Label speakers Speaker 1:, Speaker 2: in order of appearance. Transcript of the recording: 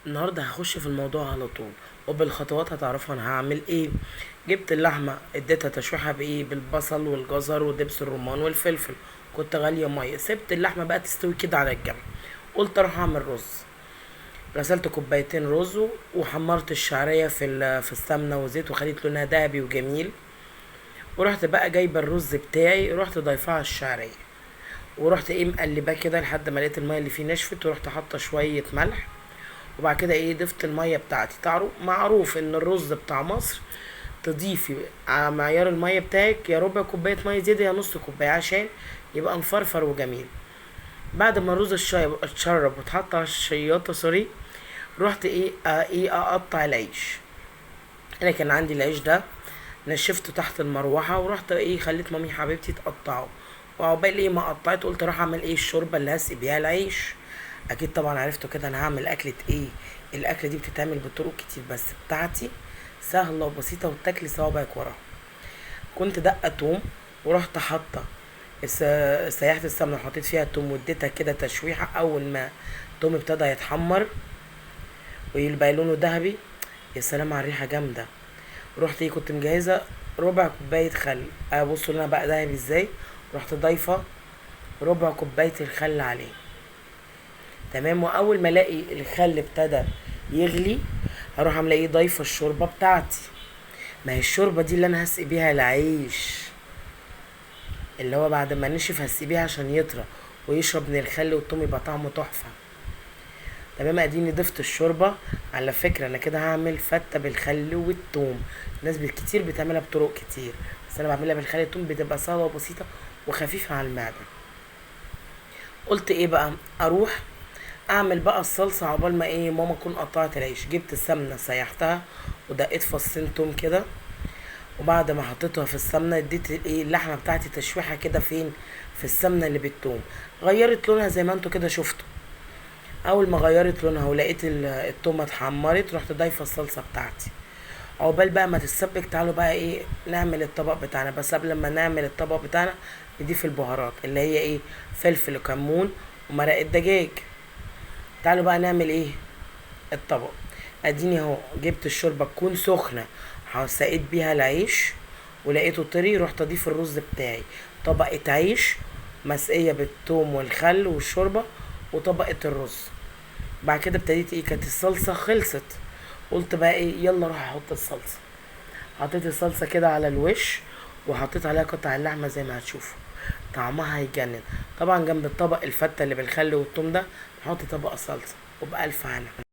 Speaker 1: النهارده هخش في الموضوع على طول، وبالخطوات هتعرفوا انا هعمل ايه. جبت اللحمه اديتها تشويحه بايه، بالبصل والجزر ودبس الرمان والفلفل. كنت غاليه ميه، سبت اللحمه بقى تستوي كده على الجنب. قلت اروح اعمل رز. غسلت كوبايتين رز وحمرت الشعريه في السمنه وزيت وخليت لونها دهبي وجميل. ورحت بقى جايبه الرز بتاعي، رحت ضايفاه على الشعريه، ورحت مقلباه كده لحد ما لقيت الميه اللي فيه نشفت، ورحت حاطه شويه ملح. وبعد كده ضفت الميه بتاعتي. معروف ان الرز بتاع مصر تضيفي على معيار الميه بتاعك يا ربع كوبايه ميه زياده يا نص كوبايه عشان يبقى مفرفر وجميل. بعد ما الرز اتشرب واتحط على الشياطه سوري، رحت اقطع العيش. انا كان عندي العيش ده نشفته تحت المروحه، ورحت خليت مامي حبيبتي تقطعه. وعقبال ما قطعت قلت راح اعمل الشوربه اللي هسقي بيها العيش. اكيد طبعا عرفتوا كده انا هعمل اكله ايه. الاكله دي بتتعمل بطرق كتير بس بتاعتي سهله وبسيطه وتاكلي صوابعك وراها. كنت دقه توم، ورحت حاطه سيحت السمنه وحطيت فيها توم واديتها كده تشويحه. اول ما التوم ابتدى يتحمر ويبقى لونه ذهبي، يا سلام على الريحه جامده. رحت كنت مجهزه ربع كوبايه خل. بصوا لنا بقى ذهبي ازاي. رحت ضايفه ربع كوبايه الخل عليه. تمام. واول ما الاقي الخل ابتدى يغلي، هروح عامله ضايفه الشوربه بتاعتي. ما هي الشوربه دي اللي انا هسقي بيها العيش، اللي هو بعد ما نشف هسقي بيها عشان يطرى ويشرب من الخل والثوم يبقى طعمه تحفه. تمام. اديني ضفت الشوربه. على فكره انا كده هعمل فته بالخل والثوم. ناس كتير بتعملها بطرق كتير، بس انا بعملها بالخل والثوم، بتبقى سهله وبسيطه وخفيفه على المعده. قلت بقى اروح اعمل بقى الصلصه. عقبال ما ماما اكون قطعت العيش، جبت السمنه سيحتها ودقيت فصين توم كده. وبعد ما حطيتها في السمنه اديت اللحمه بتاعتي تشويحه كده فين، في السمنه اللي بالثوم. غيرت لونها زي ما انتوا كده شفتوا. اول ما غيرت لونها ولقيت التومه اتحمرت، رحت ضايفه الصلصه بتاعتي. عقبال بقى ما تتسبك، تعالوا بقى نعمل الطبق بتاعنا. بس قبل ما نعمل الطبق بتاعنا نضيف البهارات اللي هي فلفل وكمون ومرق الدجاج. تعالوا بقى نعمل الطبق. اديني اهو جبت الشوربه تكون سخنه، سقيت بيها العيش ولقيته طري. رحت اضيف الرز بتاعي، طبقه عيش مسقيه بالثوم والخل والشوربه وطبقه الرز. بعد كده ابتديت كانت الصلصه خلصت. قلت بقى يلا اروح احط الصلصه. حطيت الصلصه كده على الوش، وحطيت عليها قطع اللحمه زي ما هتشوفوا. طعمها هيجنن. طبعا جنب الطبق الفته اللي بالخل والثوم ده نحط طبق صلصه وبألف هنا.